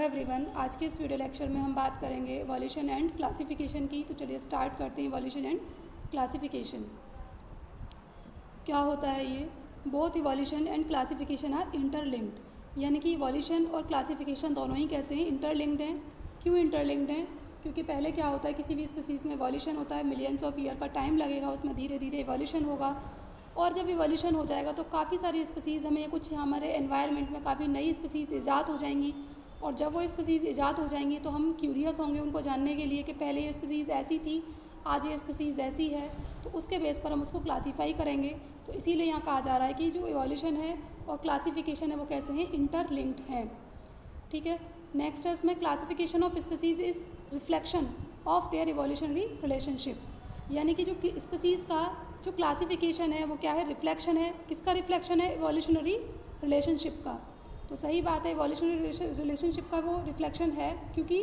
Everyone, आज के इस वीडियो लेक्चर में हम बात करेंगे इवोल्यूशन एंड क्लासिफिकेशन की। तो चलिए स्टार्ट करते हैं। इवोल्यूशन एंड क्लासिफिकेशन क्या होता है ये? Both evolution and classification are interlinked, यानी कि इवोल्यूशन और क्लासिफिकेशन दोनों ही कैसे हैं? इंटरलिंक्ड हैं। क्यों इंटरलिंक्ड हैं? क्योंकि पहले क्या होता है, किसी भी स्पीसीज़ में इवोल्यूशन होता है, मिलियंस ऑफ ईयर का टाइम लगेगा, उसमें धीरे धीरे इवोल्यूशन होगा। और जब इवोल्यूशन हो जाएगा तो काफ़ी सारी स्पीसीज़ हमें कुछ हमारे एनवायरनमेंट में काफ़ी नई स्पीसीज़ ईजाद हो जाएंगी। और जब वो स्पीसीज़ ईजाद हो जाएंगी तो हम क्यूरियस होंगे उनको जानने के लिए कि पहले ये स्पीसीज़ ऐसी थी, आज ये स्पीसीज़ ऐसी है, तो उसके बेस पर हम उसको क्लासीफाई करेंगे। तो इसीलिए यहाँ कहा जा रहा है कि जो इवोल्यूशन है और क्लासिफिकेशन है वो कैसे हैं? इंटरलिंक्ड हैं। ठीक है। नेक्स्ट है इसमें classification of species is reflection of their evolutionary relationship, यानी कि जो स्पीसीज़ का जो क्लासिफिकेशन है वो क्या है? रिफ्लेक्शन है। किसका रिफ्लेक्शन है? इवोल्यूशनरी रिलेशनशिप का। तो सही बात है, इवोल्यूशनरी रिलेशनशिप का वो रिफ्लेक्शन है, क्योंकि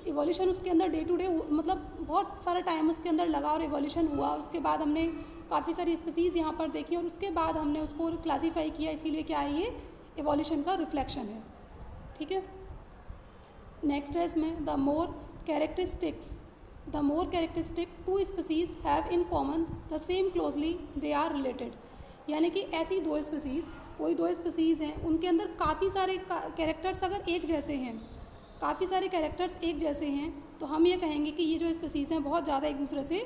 इवोल्यूशन उसके अंदर डे टू डे मतलब बहुत सारा टाइम उसके अंदर लगा और इवोल्यूशन हुआ। उसके बाद हमने काफ़ी सारी स्पीसीज़ यहाँ पर देखी और उसके बाद हमने उसको क्लासीफाई किया, इसीलिए क्या है ये? इवोल्यूशन का रिफ्लेक्शन है। ठीक है। नेक्स्ट है इसमें the more characteristic two species have in common the same closely they are related, यानी कि ऐसी दो स्पीसीज़, कोई दो स्पीसीज़ हैं, उनके अंदर काफ़ी सारे कैरेक्टर्स अगर एक जैसे हैं, काफ़ी सारे कैरेक्टर्स एक जैसे हैं, तो हम ये कहेंगे कि ये जो स्पीसीज़ हैं बहुत ज़्यादा एक दूसरे से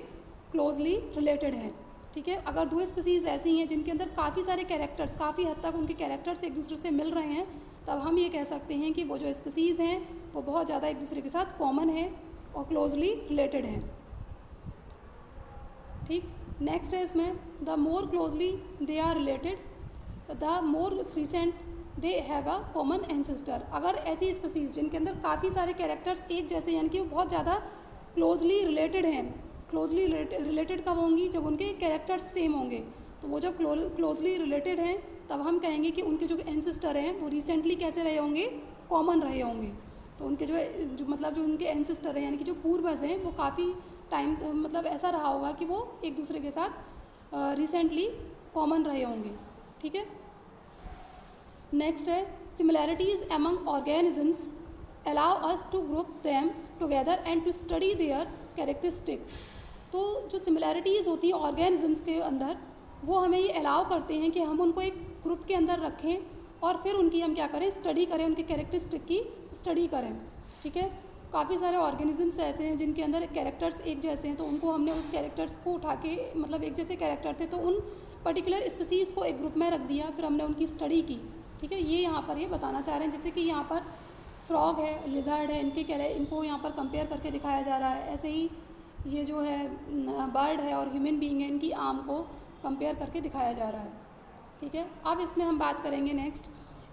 क्लोजली रिलेटेड हैं। ठीक है। अगर दो स्पीसीज़ ऐसी हैं जिनके अंदर काफ़ी सारे कैरेक्टर्स, काफ़ी हद तक उनके कैरेक्टर्स एक दूसरे से मिल रहे हैं, तब हम ये कह सकते हैं कि वो जो स्पीसीज़ हैं वो बहुत ज़्यादा एक दूसरे के साथ कॉमन है और क्लोजली रिलेटेड हैं। ठीक। नेक्स्ट है इसमें the more closely they are related the more recent they have a common ancestor. अगर ऐसी स्पीसीज़ जिनके अंदर काफ़ी सारे कैरेक्टर्स एक जैसे, यानी कि वो बहुत ज़्यादा क्लोजली रिलेटेड हैं, क्लोजली रिलेटेड कब होंगी? जब उनके कैरेक्टर्स सेम होंगे। तो वो जब क्लोजली रिलेटेड हैं तब हम कहेंगे कि उनके जो एंसेस्टर हैं वो रिसेंटली कैसे रहे होंगे? कॉमन रहे होंगे। तो उनके जो मतलब जो उनके एंसेस्टर हैं, यानी कि जो पूर्वज हैं, वो काफ़ी टाइम मतलब ऐसा रहा होगा कि वो एक दूसरे के साथ रिसेंटली कॉमन रहे होंगे। ठीक है। नेक्स्ट है similarities among organisms allow us to group them together and to study their characteristic. तो जो सिमिलैरिटीज़ होती हैं ऑर्गेनिजम्स के अंदर, वो हमें ये अलाउ करते हैं कि हम उनको एक ग्रुप के अंदर रखें और फिर उनकी हम क्या करें? स्टडी करें, उनके कैरेक्टरिस्टिक की स्टडी करें। ठीक है। काफ़ी सारे ऑर्गेनिजम्स ऐसे हैं जिनके अंदर कैरेक्टर्स एक जैसे हैं, तो उनको हमने उस कैरेक्टर्स को उठा के, मतलब एक जैसे कैरेक्टर थे तो उन पर्टिकुलर स्पीसीज़ को एक ग्रुप में रख दिया, फिर हमने उनकी स्टडी की। ठीक है। ये यहाँ पर ये बताना चाह रहे हैं, जैसे कि यहाँ पर फ्रॉग है, लिजर्ड है, इनको यहाँ पर कंपेयर करके दिखाया जा रहा है। ऐसे ही ये जो है बर्ड है और ह्यूमन बीइंग है, इनकी आर्म को कंपेयर करके दिखाया जा रहा है। ठीक है। अब इसमें हम बात करेंगे next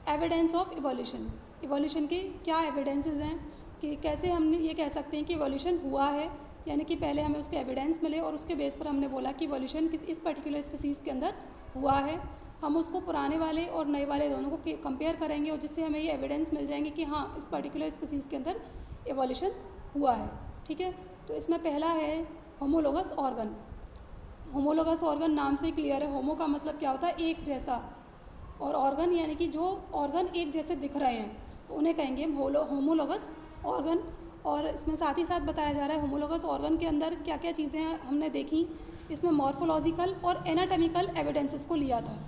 evidence of evolution. Evolution के क्या एविडेंसेस हैं कि कैसे हम ये कह सकते हैं कि इवोल्यूशन हुआ है, यानी कि पहले हमें उसके एविडेंस मिले और उसके बेस पर हमने बोला कि इवोल्यूशन इस पर्टिकुलर स्पीसीज़ के अंदर हुआ है। हम उसको पुराने वाले और नए वाले दोनों को कंपेयर करेंगे और जिससे हमें ये एविडेंस मिल जाएंगे कि हाँ, इस पर्टिकुलर स्पीसीज़ के अंदर इवोल्यूशन हुआ है। ठीक है। तो इसमें पहला है होमोलोगस ऑर्गन। होमोलोगस ऑर्गन नाम से क्लियर है। होमो का मतलब क्या होता है? एक जैसा, और ऑर्गन यानी कि जो ऑर्गन एक जैसे दिख रहे हैं, तो उन्हें कहेंगे हम होमोलोगस ऑर्गन। और इसमें साथ ही साथ बताया जा रहा है होमोलोगस ऑर्गन के अंदर क्या क्या चीज़ें हमने देखी। इसमें मॉर्फोलॉजिकल और एनाटॉमिकल एविडेंसेस को लिया था।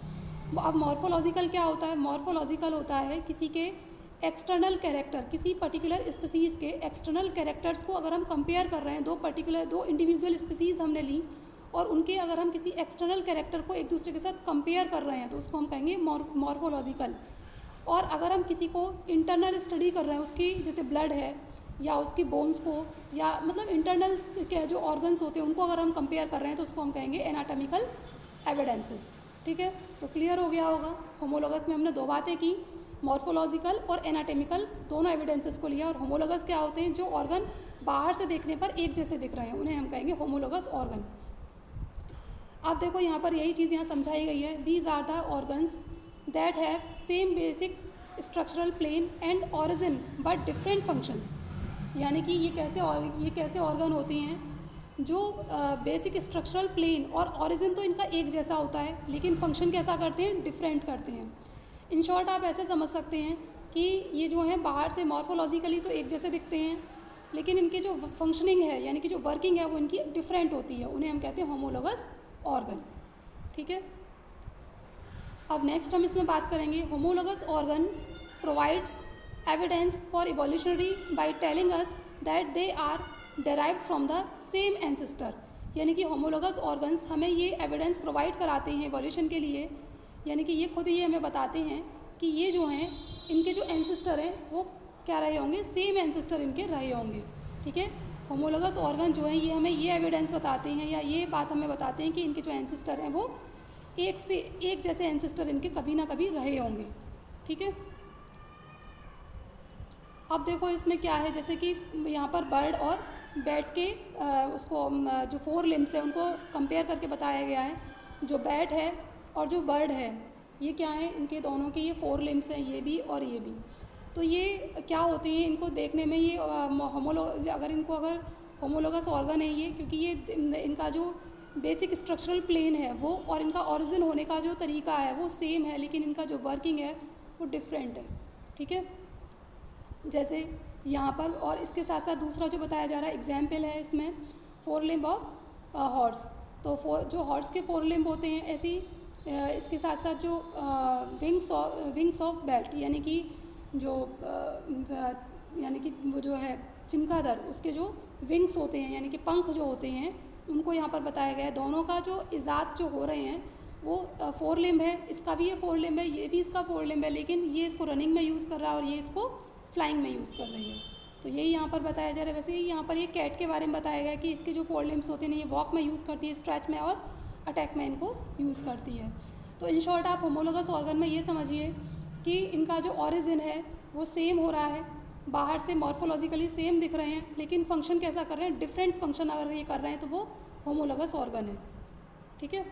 अब मॉर्फोलॉजिकल क्या होता है? मॉर्फोलॉजिकल होता है किसी के एक्सटर्नल कैरेक्टर, किसी पर्टिकुलर स्पीसीज़ के एक्सटर्नल कैरेक्टर्स को अगर हम कंपेयर कर रहे हैं, दो इंडिविजुअल स्पीसीज़ हमने ली और उनके अगर हम किसी एक्सटर्नल कैरेक्टर को एक दूसरे के साथ कंपेयर कर रहे हैं तो उसको हम कहेंगे मॉर्फोलॉजिकल। और अगर हम किसी को इंटरनल स्टडी कर रहे हैं, उसकी जैसे ब्लड है या उसकी बोन्स को, या मतलब इंटरनल के जो ऑर्गन्स होते हैं उनको अगर हम कंपेयर कर रहे हैं तो उसको हम कहेंगे एनाटॉमिकल एविडेंसेस। ठीक है। तो क्लियर हो गया होगा। होमोलोगस में हमने दो बातें की, मॉर्फोलॉजिकल और एनाटॉमिकल दोनों एविडेंसेस को लिया। और होमोलोगस क्या होते हैं? जो ऑर्गन बाहर से देखने पर एक जैसे दिख रहे हैं, उन्हें हम कहेंगे होमोलोगस ऑर्गन। अब देखो यहाँ पर यही चीज़ यहाँ समझाई गई है। These are the organs that have same basic structural plan and origin but different functions, यानी कि ये कैसे ऑर्गन होते हैं जो बेसिक स्ट्रक्चरल प्लेन और ऑरिजिन तो इनका एक जैसा होता है, लेकिन फंक्शन कैसा करते हैं? डिफरेंट करते हैं। इन शॉर्ट आप ऐसे समझ सकते हैं कि ये जो है बाहर से मॉर्फोलॉजिकली तो एक जैसे दिखते हैं, लेकिन इनके जो फंक्शनिंग है यानी कि जो वर्किंग है वो इनकी डिफरेंट होती है, उन्हें हम कहते हैं होमोलोगस ऑर्गन। ठीक है, अब नेक्स्ट हम इसमें बात करेंगे homologous organs provides evidence for evolutionary by telling us that they are derived from the same ancestor. यानी कि होमोलोगस ऑर्गन्स हमें ये एविडेंस प्रोवाइड कराते हैं इवोल्यूशन के लिए, यानी कि ये खुद ये हमें बताते हैं कि ये जो हैं इनके जो एंसेस्टर हैं वो क्या रहे होंगे, सेम एंसेस्टर इनके रहे होंगे। ठीक है, होमोलोगस ऑर्गन जो हैं ये हमें ये एविडेंस बताते हैं या ये बात हमें बताते हैं कि इनके जो एंसेस्टर हैं वो एक जैसे एंसेस्टर इनके कभी ना कभी रहे होंगे। ठीक है, अब देखो इसमें क्या है, जैसे कि यहाँ पर बर्ड और बैट के उसको जो 4 लिम्स है उनको कंपेयर करके बताया गया है। जो बैट है और जो बर्ड है ये क्या है, इनके दोनों के ये 4 लिम्स हैं, ये भी और ये भी। तो ये क्या होते हैं, इनको देखने में ये अगर होमोलोगस ऑर्गन है ये, क्योंकि ये इनका जो बेसिक स्ट्रक्चरल प्लेन है वो और इनका ओरिजिन होने का जो तरीका है वो सेम है, लेकिन इनका जो वर्किंग है वो डिफरेंट है। ठीक है, जैसे यहाँ पर, और इसके साथ साथ दूसरा जो बताया जा रहा है एग्जाम्पल है इसमें 4 लिम्ब ऑफ हॉर्स। तो जो हॉर्स के 4 लिम्ब होते हैं, ऐसी इसके साथ साथ जो विंग्स ऑफ बैट यानी कि जो यानी कि वो जो है चिमगादड़, उसके जो विंग्स होते हैं यानी कि पंख जो होते हैं उनको यहाँ पर बताया गया है। दोनों का जो इजाद जो हो रहे हैं वो 4 लिम्ब है, इसका भी ये 4 लिम्ब है, ये भी इसका 4 लिम्ब है, लेकिन ये इसको रनिंग में यूज़ कर रहा है और ये इसको फ्लाइंग में यूज़ कर रही है। तो यही यहाँ पर बताया जा रहा है। वैसे ही यहाँ पर ये कैट के बारे में बताया गया कि इसके जो 4 लिम्स होते हैं ये वॉक में यूज़ करती है, स्ट्रेच में और अटैक में इनको यूज़ करती है। तो इन शॉर्ट आप होमोलोगस ऑर्गन में ये समझिए कि इनका जो ऑरिजिन है वो सेम हो रहा है, बाहर से मॉर्फोलॉजिकली सेम दिख रहे हैं, लेकिन फंक्शन कैसा कर रहे हैं, डिफरेंट फंक्शन अगर ये कर रहे हैं तो वो होमोलोगस ऑर्गन है। ठीक है,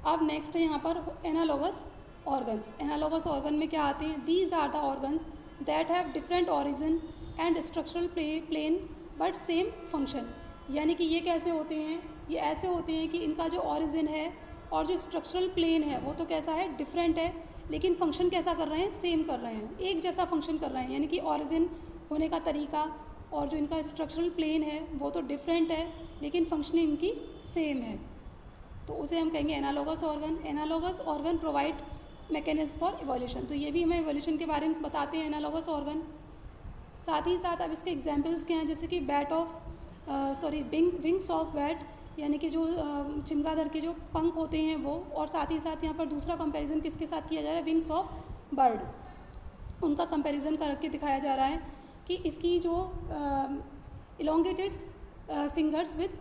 अब नेक्स्ट है यहाँ पर एनालोगस ऑर्गन्स। एनालोगस ऑर्गन में क्या आते हैं, these are the organs that have different origin and structural plan but same function. यानी कि ये कैसे होते हैं, ये ऐसे होते हैं कि इनका जो ऑरिजिन है और जो स्ट्रक्चरल प्लेन है वो तो कैसा है, डिफरेंट है, लेकिन फंक्शन कैसा कर रहे हैं, सेम कर रहे हैं, एक जैसा फंक्शन कर रहे हैं। यानी कि ऑरिजिन होने का तरीका और जो इनका स्ट्रक्चरल प्लेन है वो तो डिफरेंट है, लेकिन फंक्शनिंग इनकी सेम है, तो उसे हम कहेंगे analogous organ. Analogous organ provide mechanism for evolution. तो ये भी हमें इवोल्यूशन के बारे में बताते हैं एनालोगस ऑर्गन। साथ ही साथ अब इसके एग्जांपल्स क्या हैं, जैसे कि विंग्स ऑफ बैट, यानी कि जो चिमगादड़ के जो पंख होते हैं वो, और साथ ही साथ यहाँ पर दूसरा कंपैरिजन किसके साथ किया जा रहा है, विंग्स ऑफ बर्ड, उनका कंपैरिजन करके दिखाया जा रहा है कि इसकी जो elongated fingers with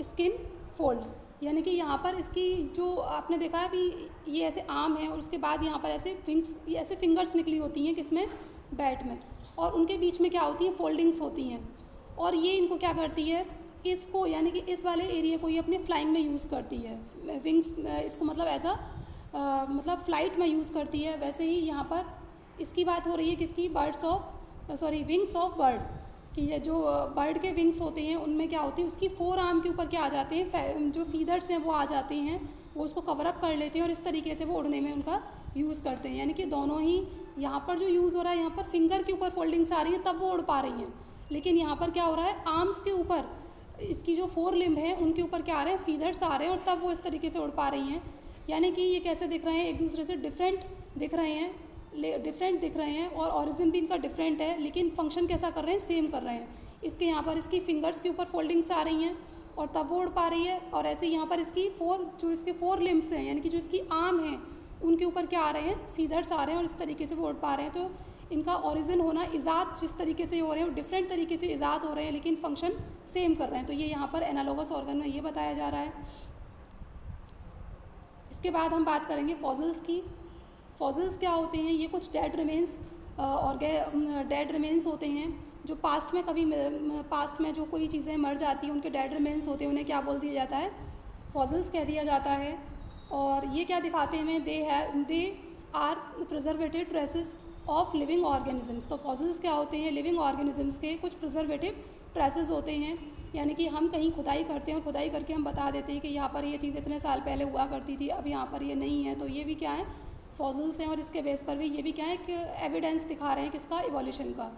skin folds, यानी कि यहाँ पर इसकी जो आपने देखा है कि ये ऐसे आर्म है और उसके बाद यहाँ पर ऐसे विंग्स, ये ऐसे फिंगर्स निकली होती हैं किसमें, बैट में, और उनके बीच में क्या होती हैं, फोल्डिंग्स होती हैं, और ये इनको क्या करती है, इसको यानी कि इस वाले एरिया को ये अपने फ्लाइंग में यूज़ करती है, विंग्स इसको मतलब एज मतलब फ़्लाइट में यूज़ करती है। वैसे ही यहाँ पर इसकी बात हो रही है किसकी, विंग्स ऑफ बर्ड, कि ये जो बर्ड के विंग्स होते हैं उनमें क्या होती है, उसकी 4 आर्म के ऊपर क्या आ जाते हैं, जो फीदर्स हैं वो आ जाते हैं, वो उसको कवर अप कर लेते हैं और इस तरीके से वो उड़ने में उनका यूज़ करते हैं। यानी कि दोनों ही यहाँ पर जो यूज़ हो रहा है, यहाँ पर फिंगर के ऊपर फोल्डिंग्स आ रही हैं तब वो उड़ पा रही हैं, लेकिन यहाँ पर क्या हो रहा है, आर्म्स के ऊपर इसकी जो 4 लिम्ब हैं उनके ऊपर क्या आ रहे हैं, फीदर्स आ रहे हैं, और तब वो इस तरीके से उड़ पा रही हैं। यानी कि ये कैसे दिख रहे हैं, एक दूसरे से डिफरेंट दिख रहे हैं और ऑरिजिन भी इनका डिफरेंट है, लेकिन फंक्शन कैसा कर रहे हैं, सेम कर रहे हैं। इसके यहाँ पर इसकी फिंगर्स के ऊपर फोल्डिंग्स आ रही हैं और तब वो उड़ पा रही है, और ऐसे यहाँ पर इसकी इसके 4 लिम्ब्स हैं, यानी कि जो इसकी आर्म हैं उनके ऊपर क्या आ रहे हैं, फीदर्स आ रहे हैं, और इस तरीके से वो उड़ पा रहे हैं। तो इनका ओरिजिन होना, इजाद जिस तरीके से हो रहे हैं वो डिफरेंट तरीके से इजाद हो रहे हैं, लेकिन फंक्शन सेम कर रहे हैं। तो ये यहाँ पर एनालोगस ऑर्गन में ये बताया जा रहा है। इसके बाद हम बात करेंगे फॉसिल्स की। फॉसिल्स क्या होते हैं, ये कुछ डेड रिमेन्स होते हैं जो पास्ट में जो कोई चीज़ें मर जाती हैं, उनके डेड रिमेन्स होते हैं, उन्हें क्या बोल दिया जाता है, फॉसिल्स कह दिया जाता है। और ये क्या दिखाते हैं हमें, they are preservative traces of living organisms. तो फॉसिल्स क्या होते हैं, लिविंग ऑर्गेनिजम्स के कुछ प्रिजर्वेटिव ट्रेसेस होते हैं, यानी कि हम कहीं खुदाई करते हैं और खुदाई करके हम बता देते हैं कि यहाँ पर ये चीज़ इतने साल पहले हुआ करती थी, अब यहाँ पर ये नहीं है, तो ये भी क्या है, फॉसिल्स हैं और इसके बेस पर भी ये भी क्या है कि एविडेंस दिखा रहे हैं किसका, इवोल्यूशन का।